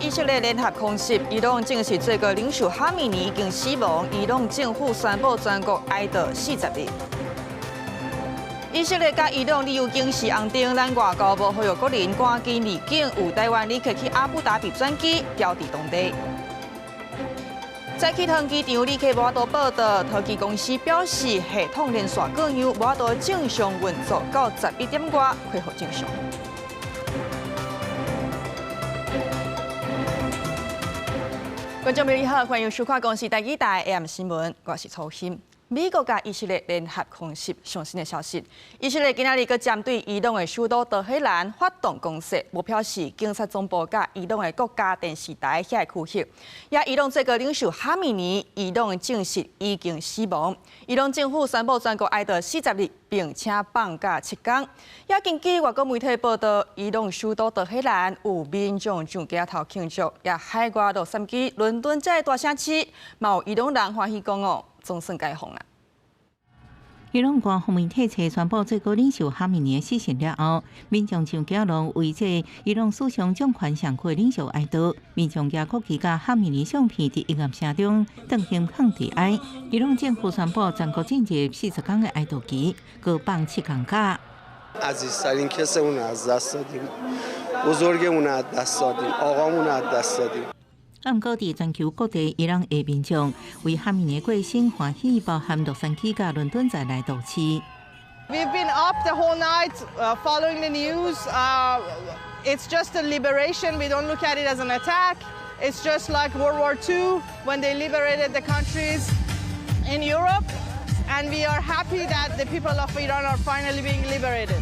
以色列联合空袭，伊朗证实最高领袖哈米尼已经死亡，伊朗政府宣布全国哀悼40日。以色列甲伊朗理由警示红灯，咱外交部呼吁国人赶紧离境，有台湾旅客去阿布达比转机，标伫当地。在启航机场，旅客无法度报到，桃机公司表示系统连续各样无法度正常运作，到11点外恢复正常。观众朋友你好，欢迎收看公视第2台 AM 新闻，我是曹欣。美国甲以色列联合空袭，上新的消息，以色列今仔日佮针对伊朗的首都德黑兰发动攻势，目标是警察总部甲伊朗的国家电视台遐个区域。也伊朗最高领袖哈米尼，伊朗证实已经死亡。伊朗政府宣布全国哀悼40日，并且放假7天。也根据外国媒体报道，伊朗首都德黑兰有民众上街头庆祝，也海外洛杉矶、伦敦这大城市，嘛有伊朗人欢喜讲哦。总算解放啦！伊朗官方媒体册宣布最高领袖哈米尼死讯了后，民众上街路为这伊朗史上掌权上贵领袖哀悼，民众举国旗甲哈米尼相片伫音乐声中登行抗地哀。伊朗政府宣布全国进入40天的哀悼期，各放7天假。عزیزترین کسمون رو از دست دادیم بزرگمون رو از دست دادیم آقامون رو از دست دادیم 不过，伫全球各地伊朗的民众为哈米尼过身欢喜，包含洛杉矶甲伦敦在内多市。We've been up the whole night following the news. It's just a liberation. We don't look at it as an attack. It's just like World War II when they liberated the countries in Europe. And we are happy that the people of Iran are finally being liberated.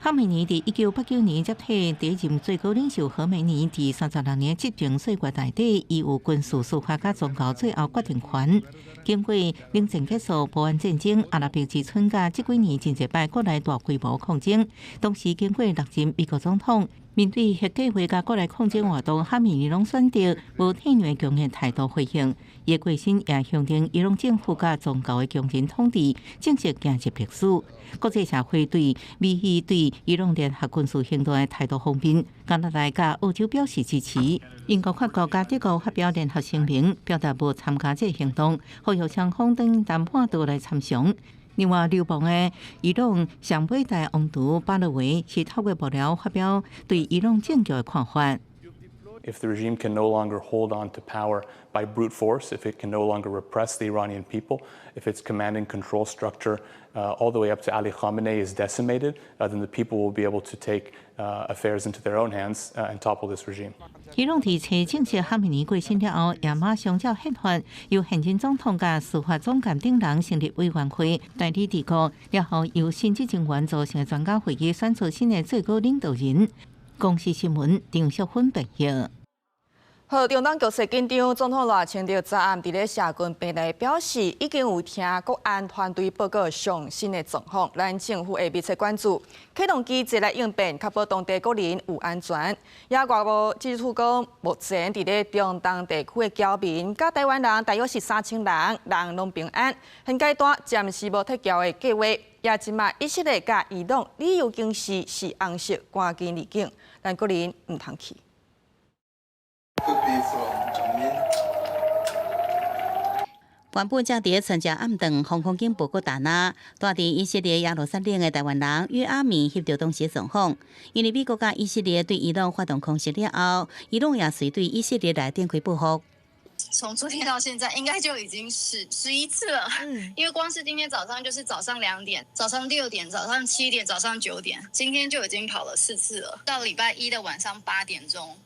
哈梅尼伫1989年接替第一任最高领袖何梅尼，伫36年执政岁月内底，伊有军事、司法甲宗教最后决定权。经过冷战结束、波湾战争、阿拉伯之春甲这几年真侪摆国内大规模抗争，当时经过6任美国总统。面对核计划甲国内抗争活动，哈米尼拢选择无退让强硬态度回应。伊过身也象征伊朗政府甲宗教的强人统治正式行入历史。国际社会对美伊对伊朗联合军事行动的态度方面，加拿大甲澳洲表示支持。英国、法国甲德国发表联合声明，表达无参加这行动，呼吁双方等谈判桌来参详。另外，流亡的伊朗上尾大王储巴勒维是透过幕僚发表对伊朗政局的看法。If the regime can no longer hold on to power by brute force, if it can no longer repress the Iranian people, if its command and control structure all the way up to Ali Khamenei is decimated, then the people will be able to take affairs into their own hands and topple this regime. 伊朗伫查证实哈米尼过身了后，也马上照宪法，由现任总统甲司法总监等人成立委员会代理治国，然后由新执政员组成的专家会议选出新的最高领导人。公视新闻张淑芬报道。好，中东局势紧张，总统赖清德昨暗伫咧社群平台表示，已经有听国安团队报告上新的状况，咱政府会密切关注，启动机制来应变，确保当地国人有安全。也外务指出讲，目前伫咧中东地区的侨民，甲台湾人大约是3000人，人拢平安。现阶段暂时无撤侨的计划。也即马以色列甲伊朗理由警示是红色，赶紧离境，咱国人唔通去。原本正伫参加暗顿航空警报告达那，住伫以色列耶路撒冷的台湾人与阿米翕到当时状况。因为美国甲以色列对伊朗发动空袭了后，伊朗也随对以色列来展开报复。从昨天到现在，应该就已经11次了。因为光是今天早上就是早上2点、早上6点、早上7点、早上9点，今天就已经跑了4次了。到礼拜一的晚上8点钟，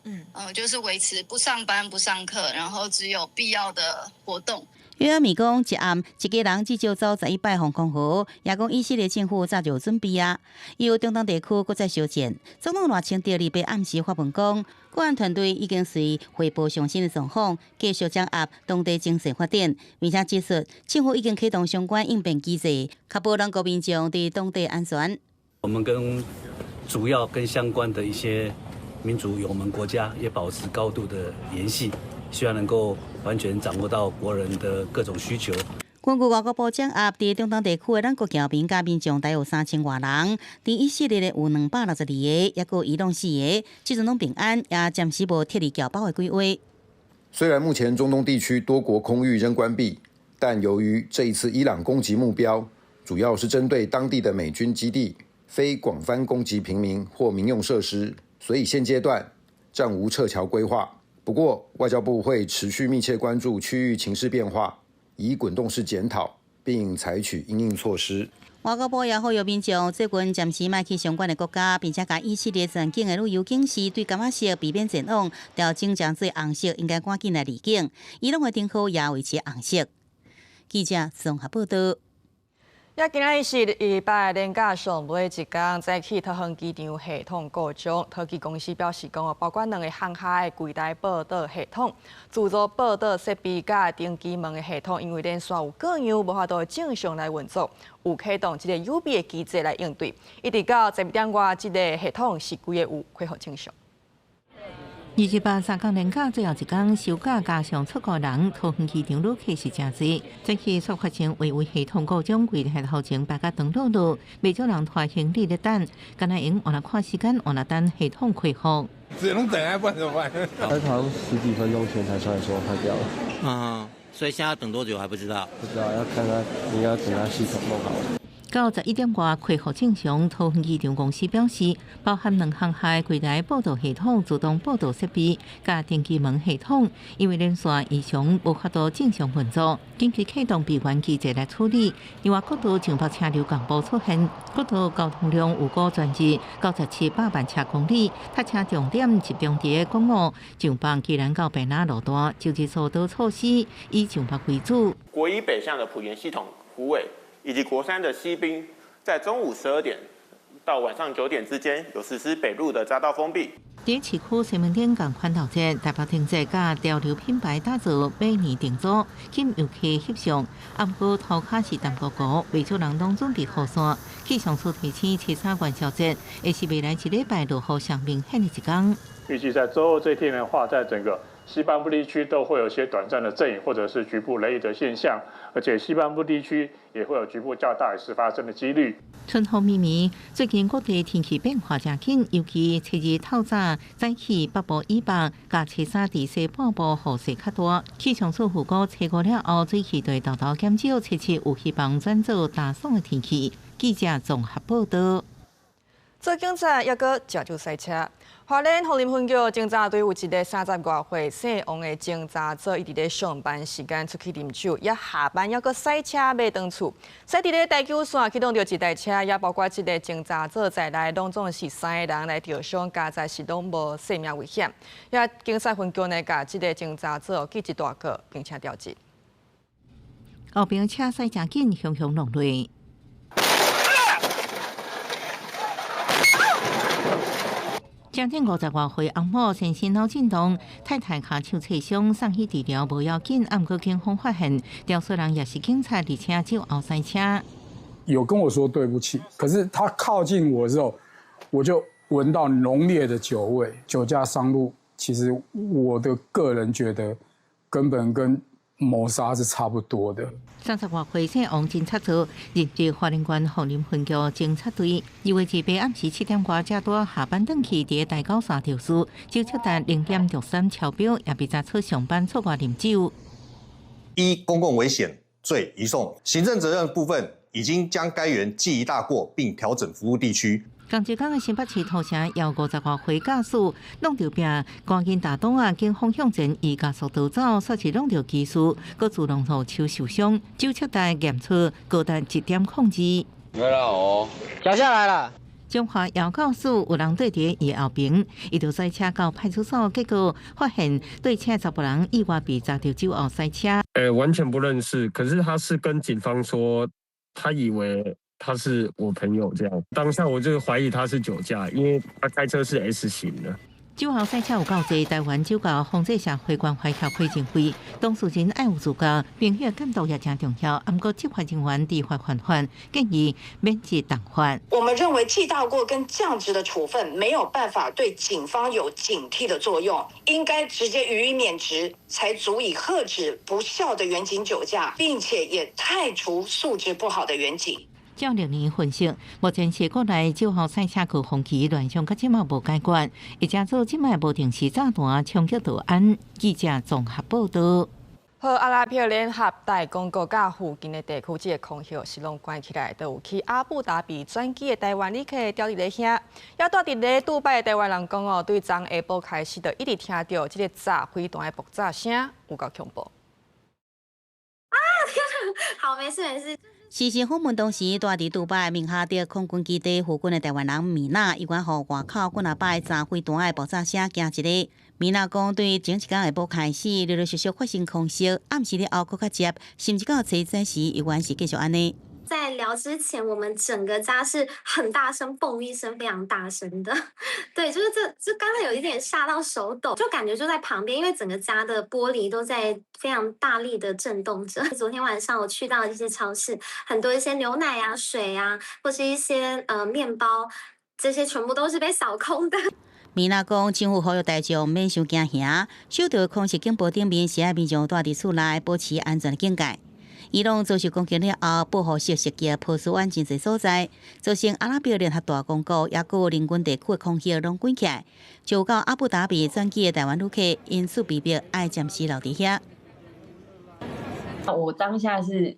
就是维持不上班、不上课，然后只有必要的活动。约阿米讲，一暗一家人至少走11摆航空河，也讲以色列政府早就准备啊。伊有中东地区搁再修建，总统赖清德礼拜暗时发文讲，国安团队已经随汇报上新的状况，继续掌握当地精神发展，并且指出政府已经启动相关应变机制，确保让国民众伫当地安全。我们跟主要跟相关的一些民主友盟国家也保持高度的联系。希望能够完全掌握到国人的各种需求。根据外交部掌握，伫中东地区的咱国侨民甲民众大约有3000多人，伫以色列的有262个，也有移动4个，即阵拢平安，也暂时无撤离侨胞的规划。虽然目前中东地区多国空域仍关闭，但由于这一次伊朗攻击目标主要是针对当地的美军基地，非广泛攻击平民或民用设施，所以现阶段暂无撤侨规划。不过，外交部会持续密切关注区域情势变化，以滚动式检讨，并采取因应措施。外交部也呼吁民众最近暂时莫去相关的国家，并且把以色列全境的旅游警示对感染色避免前往，调整成做红色，应该赶紧来离境。伊朗的灯号也维持红色。记者综合报道。也今仔日是礼拜连假上尾一天，早起桃园机场系统故障，桃机公司表示讲，包括2个航海的柜台报道系统、自助报道设备甲登机门的系统，因为连线有各样无法度正常来运作，有启动一个有备的机制来应对。一直到12点外，这个系统是规个有恢复正常。28、3天连假最后一天，休假加上出国人，桃园机场旅客是真多。早起所发生微微系统故障，柜台后前大家登录路，未少人拖行李咧等，敢若用换来看时间，换来等系统恢复。只能等啊，不然怎么办？他好像10几分钟前才出来说坏掉了。所以现在要等多久还不知道？不知道，要看他，应该等他系统弄好了。到11点外恢复正常，桃园机场公司表示，包含2航海柜台报道系统、自动报道设备、甲登机门系统，因为连线异常无法度正常运作，紧急启动闭关机制来处理。另外，国道上北车流广播出现，国道交通量有高转至9700万车公里，塞车重点集中伫公路上北基南到北南路段，就地疏导措施以上北为主。国一北向的埔盐系统、虎尾。以及国三的西滨，在中午12点到晚上9点之间，有实施北路的匝道封闭。伫市区西门町共宽道节、大炮停节甲潮流品牌打造每年定做，仅游客翕相。暗过涂骹是淡薄糊，未少人拢准备雨伞。气象处提醒7、3元宵节，也是未来一礼拜落雨上明显的一天。预计在周二这天的话，在整个西半部地区都会有些短暂的阵雨或者是局部雷雨的现象，而且西半部地区也会有局部较大雨势发生的几率。春风绵绵，最近各地天气变化真紧，尤其初日透早早起北部以北，甲初三伫西半部雨势较大。气象处预估初5了后，水气对豆豆减少，初7有希望转做大爽的天气。记者综合报道。做警察也搁加州赛车。花莲红林分局警察队有一个30多岁姓王的警察组，伊伫咧上班时间出去啉酒，也下班也搁赛车买回厝。赛伫咧台九线启动着一台车，也包括一个警察组在内，拢总是3个人来吊伤，加在是拢无性命危险。也警察分局呢，甲这个警察组记一大个，并且调职。后边车驶真紧，汹汹落泪。将近50多岁翁某身心脑震荡，太太骹手挫伤，送去治疗无要紧。暗过警方发现，吊死人也是警察，而且就后塞车。有跟我说对不起，可是他靠近我之后，我就闻到浓烈的酒味，酒驾上路。其实我的个人觉得，根本跟谋杀是差不多的。30多岁姓王警察组入职花莲县红林分局警察队，2月1日暗时7点外，才拄下班转去，伫台九线调事，酒测达0.63超标，也被查出上班出外啉酒。依公共危险罪移送，行政责任部分已经将该员记一大过，并调整服务地区。同一天的新北市土城有50多岁驾驶弄着病，赶紧打档啊！警方向前以加速逃走，却是弄着技术，搁自动后手受伤，酒测带验出高达1.02。没了哦，脚下来了。中华姚告诉有人对伫伊后边，伊就赛车到派出所，结果发现对车10人意外被查到酒后赛车。完全不认识，可是他是跟警方说，他以为他是我朋友这样。当下我就怀疑他是酒驾，因为他开车是 S 型的。酒后赛车有够侪，台湾酒驾防治社会关怀协会认为，当事人爱有自觉，并且监督也真重要。不过执法人员依法犯法，建议免职当罚。我们认为记大过跟降职的处分没有办法对警方有警惕的作用，应该直接予以免职，才足以遏止不孝的员警酒驾，并且也汰除素质不好的员警。照6年分析，目前社国内酒后赛车区风气乱象，到即马无解决，一加做即马无定时炸弹冲击道安。记者综合报道。和阿拉伯联合大公国家附近的地区，这个空隙是拢关起来，都有去阿布达比转机的台湾旅客掉伫咧遐。也住伫咧杜拜的台湾人讲哦，对昨下晡开始就一直听到这个炸飞弹的爆炸声，有够恐怖。啊！好，没事没事。时事访问当时，住伫杜拜明哈德空军基地附近的台湾人米娜，伊讲互外口几啊摆炸飞弹的爆炸声惊一个。米娜讲，对前一天下晡开始，陆陆续续发生空袭，暗时了后搁较接，甚至到早餐时，依然是继续安尼。在聊之前，我们整个家是很大声，嘣一声，非常大声的。对，就是这刚才有一点吓到手抖，就感觉就在旁边，因为整个家的玻璃都在非常大力的震动着。昨天晚上我去到这些超市，很多一些牛奶啊、水啊，或是一些面包，这些全部都是被扫空的。米娜讲，政府呼吁大众免伤惊吓，守到空袭警报顶面，时下民众住伫厝内，保持安全的境界。伊拢遭受攻击了后，保护式设计破碎完真侪所在，造成阿拉伯联合大公国也个邻近地区的空气拢滚起来，就到阿布达比转机的台湾旅客因此被迫爱暂时留伫遐。我当下是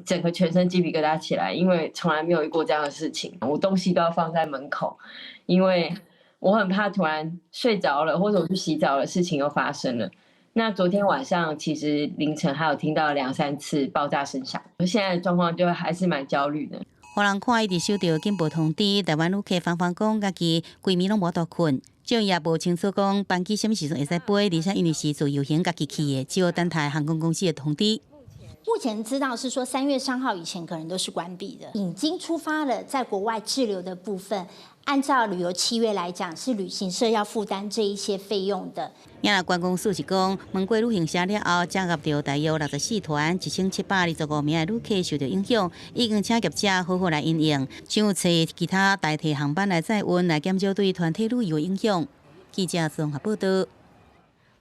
整个全身鸡皮疙瘩起来，因为从来没有遇过这样的事情。我东西都要放在门口，因为我很怕突然睡着了，或者我去洗澡的事情又发生了。那昨天晚上其实凌晨还有听到2、3次爆炸声响，现在的状况就还是蛮焦虑的。互人看伊伫收到警报通知，台湾旅客纷纷讲家己规暝拢无倒困，就也无清楚讲班机什么时阵会使飞，而且因为是自由行家己去的，只有等待航空公司的通知。目前知道是说3月3号以前可能都是关闭的，已经出发了在国外滞留的部分。按照旅游契约来讲，是旅行社要负担这一些费用的。也那官公司是讲，问过旅行社了后，掌握到大约64团1725名的旅客受到影响，已经请业者好好来应应，想找其他代替航班来载运，来减少对团体旅游影响。记者综合报道。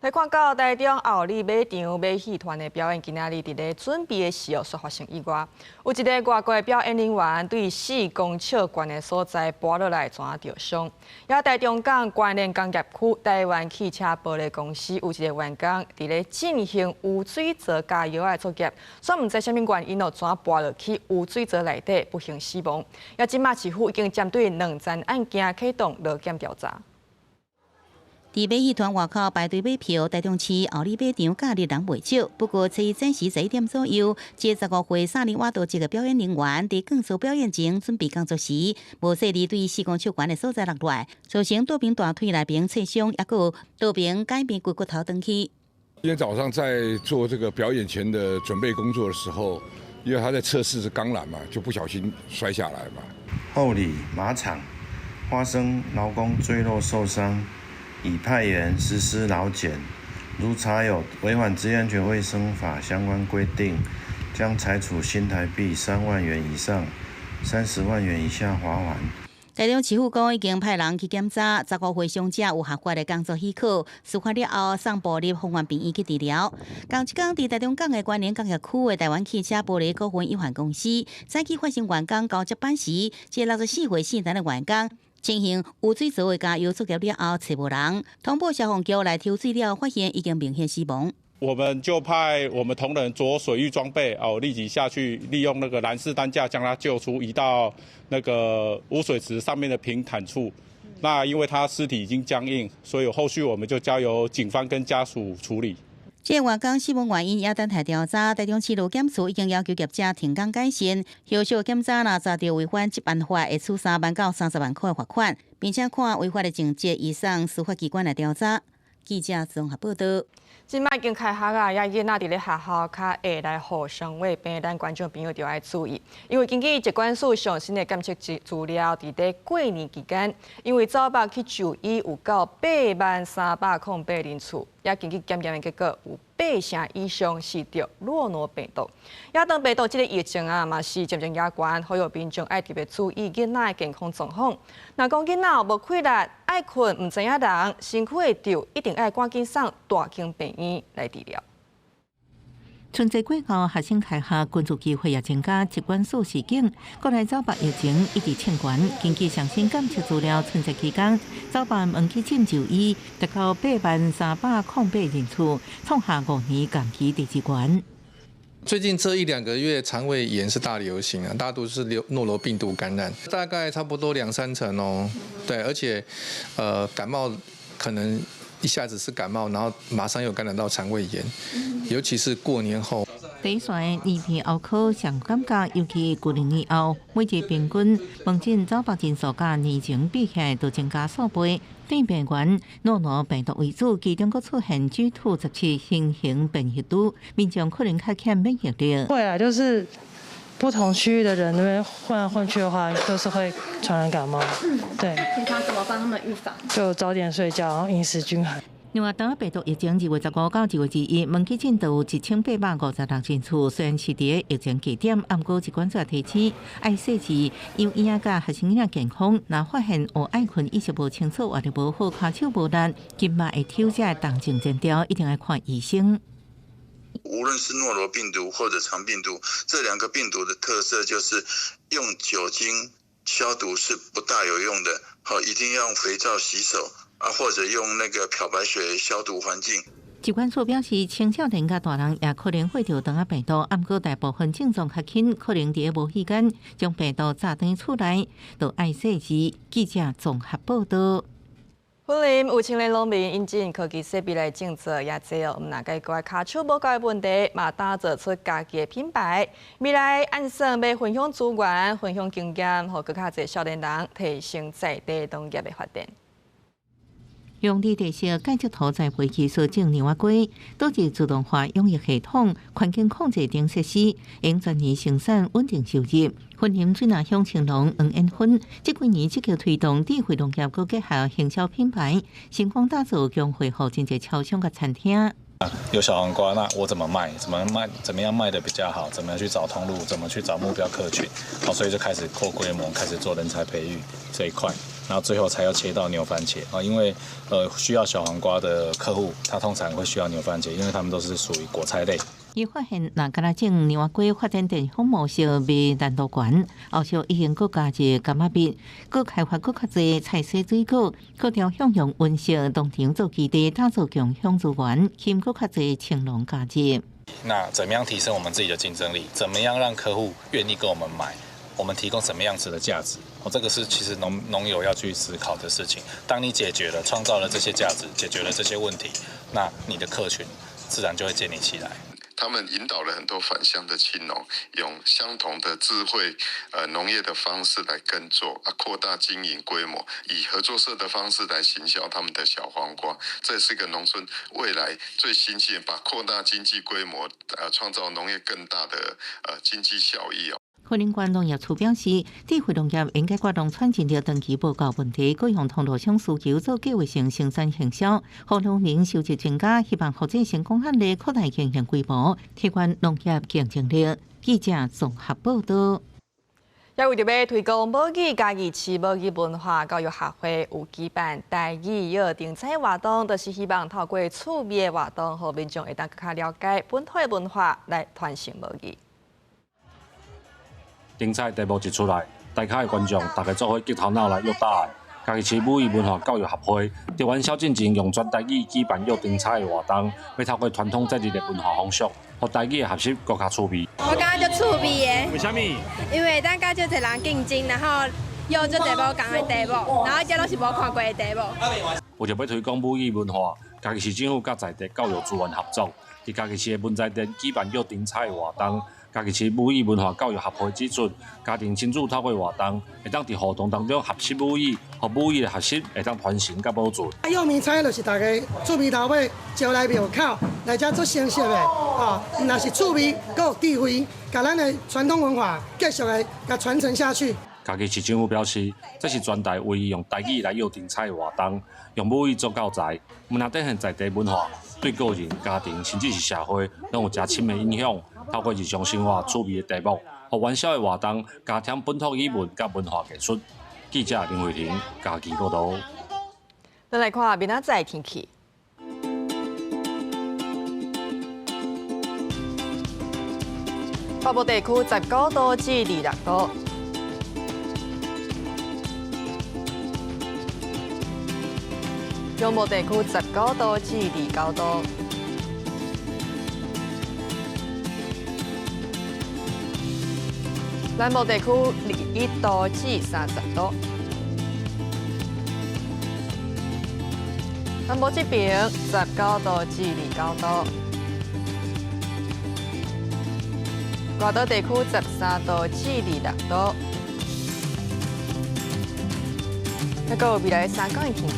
来看到台中后里马场马戏团的表演，今仔日伫咧准备的时候所发生意外，有一个外国的表演人员对4公尺悬的所在跌落来，全掉伤。也台中港关联工业区台湾汽车玻璃公司有一个员工伫咧进行污水槽加油的作业，所以唔知什么原因哦，全跌落去污水槽内底，不幸死亡。也今嘛市府已经针对2件案件启动劳检调查。伫马戏团外口排队买票，台中市后里马场假日人袂少。不过，早暂时11点左右，这15岁沙林瓦多一个表演人员伫更数表演前准备工作时，无细力对4公尺悬的所在落来，造成多边大腿内边刺伤，也有多边改变骨头断去。今天早上在做这个表演前的准备工作的时候，因为他在测试钢缆嘛，就不小心摔下来嘛。后里马场发生劳工坠落受伤。已派员实施劳检，如查有违反职业安全卫生法相关规定，将采处新台币3万元以上30万元以下罚款。台中市府讲已经派人去检查，15岁伤者有合法的工作许可，事发了后送部入丰原病院去治疗。同一天，伫台中港的关联工业区的台湾汽车玻璃股份有限公司，早起发生员工交接班时，这64岁姓陈的员工。进行污水槽的加油作业了后，找无人，通报消防局来抽水了，发现已经明显死亡。我们就派我们同仁着水域装备立即下去，利用那个拦式担架将他救出，移到那个污水池上面的平坦处。那因为他尸体已经僵硬，所以后续我们就交由警方跟家属处理。这个员工死亡原因也等待调查，台中市劳检处已经要求业者停工改善，后续检查若查到违反执办法，会处3万到30万块的罚款，并且看违法的情节移送司法机关来调查。记者综合报道。即摆已经开学啊，也囡仔伫咧学校较会来互相喂病，咱观众朋友就要注意，因为根据疾管署上新的监测资料，伫咧过年期间，因为走北去就医有到80308人次，也根据检验的结果有8成以上是着诺罗病毒。亚当病毒这个疫情啊，嘛是渐渐压悬，呼吁民众爱特别注意囡仔的健康状况。若讲囡仔无气力、爱困、唔知影人，身躯会抖，一定爱赶紧送大型病院来治疗。春节过后，学生开学工作机会也增加，疾管署示警，国内走北疫情一直清悬。根据上新监测资料，春节期间走北门去诊就医达到80308人次，创下5年同期第2高。最近这1-2个月，肠胃炎是大流行啊，大多是诺罗病毒感染，大概差不多2-3成哦。对，而且感冒可能一下子是感冒，然后马上又感染到肠胃炎，尤其是过年后。第一线年片后考上感觉，尤其过年以后，每日平均门诊走北诊数甲年前比起来，都增加数倍。对病源诺罗病毒为主，其中佫出现 G2.17 新型变异株，民众可能较欠免疫力。会啊，就是不同区域的人那边混来混去的话，都是会传染感冒。对。平常怎么帮他们预防？就早点睡觉，然后饮食均衡。另外，当病毒疫情2月15到2月1日，门诊诊有1856人次，虽然是伫咧疫情期点，不过疾管署提醒，爱细致幼婴仔甲学生囡仔健康，若发现有爱困、意识无清楚或者无好、骹手无力、筋脉会抽这动静前兆，一定要看医生。无论是诺罗病毒或者肠病毒，这2个病毒的特色就是用酒精消毒是不大有用的，一定要用肥皂洗手。或者用那个漂白水消毒环境。疾管署表示，青少年甲大人也可能会着同病毒，不过大部分症状较轻，可能伫无时间将病毒炸转出来，就爱细致。记者综合报道。婚姻有青年农民引进科技设备来种植也济哦，毋若解决骹手无够的问题，嘛打造出家己的品牌。未来按算要分享资源、分享经验，互更较侪少年人提升在地农业的发展。用地地色解析图在飞机所种牛蛙龟，导致自动化养育系统、环境控制等设施，用全年生产稳定收入。婚姻水南乡青农黄燕芬，这几年积极推动智慧农业，佮结合行销品牌，成功打造将会互真侪超商甲餐厅。有小黄瓜，那我怎么卖？怎么样卖的比较好？怎么样去找通路？怎么去找目标客群？好，所以就开始扩规模，开始做人才培育这一块。然后最后才要切到牛番茄啊，因为需要小黄瓜的客户，他通常会需要牛番茄，因为他们都是属于果菜类。伊发现，若敢若种牛蛙龟发展电商模式未难度悬，后续已经佮加入柑仔蜜，佮开发佮较侪菜色水果，佮调向用温室农场做基地，打造共享资源，吸引佮较侪青农加入。那怎么样提升我们自己的竞争力？怎么样让客户愿意跟我们买？我们提供什么样子的价值？这个是其实农友要去思考的事情。当你解决了、创造了这些价值，解决了这些问题，那你的客群自然就会建立起来。他们引导了很多返乡的青农，用相同的智慧农业的方式来耕作，扩大经营规模，以合作社的方式来行销他们的小黄瓜。这是个农村未来最新鲜，把扩大经济规模，创造农业更大的经济效益哦。婚姻关农业处表示，智慧农业应解决农村人力长期报告问题，各用通路商需求做计划性生产行销，让农民收入增加，希望或者成功案例扩大经营规模，提高农业竞争力。记者综合报道。也为着要推广母语嘉义市母语文化教育协会有举办台语约定采活动，就是希望透过趣味的活动，让民众会当更加了解本土的文化，来传承母语。精彩题目一出来，台下的观众大家做伙激头脑来约答案。嘉义市母语文化教育协会台湾萧进前用全台语举办约定采的活动，要透过传统节日的文化风俗，让台语的学习更加趣味。我感觉就趣味的。为什么？因为咱甲就侪人竞争，然后约做侪无共的题目，然后这都是无看过的题目。为着要推广母语文化，嘉义市政府甲在地教育资源合作，伫嘉义市的文才店举办约定采的活动。家己市母语文化教育协会指出，家庭亲子透过活动，会当伫活动当中学习母语，和母语的学习会当传承甲保存。幼名菜就是大家趣味头尾招来庙口来遮做成熟的，哦，若是趣味，佮有智慧，甲咱的传统文化继续的甲传承下去。家己市政府表示，这是全台唯一用台语来约定菜的活动，用母语做教材，唔但展现在地文化，对个人、家庭甚至是社会，拢有真深的影响。透过日常生活趣味的题目，和元宵的活动，加添本土语文甲文化艺术。记者林慧婷家己报道。咱来看明仔载的天气。北部地区19度至26度。中部地区19度至29度，南部地区21度至30度，南部这边19度至29度，外岛地区13度至26度。还有未来3天的天气。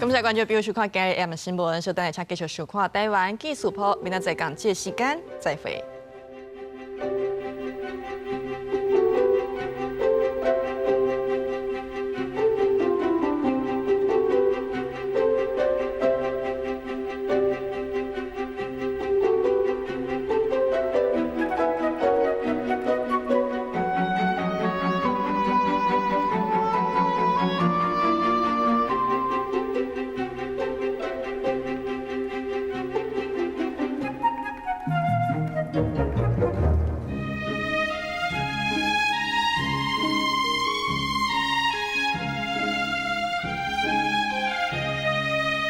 感谢关注，比如收看今日 AM 新闻，稍等下请继续收看台湾技术报，明仔载讲这时间再会。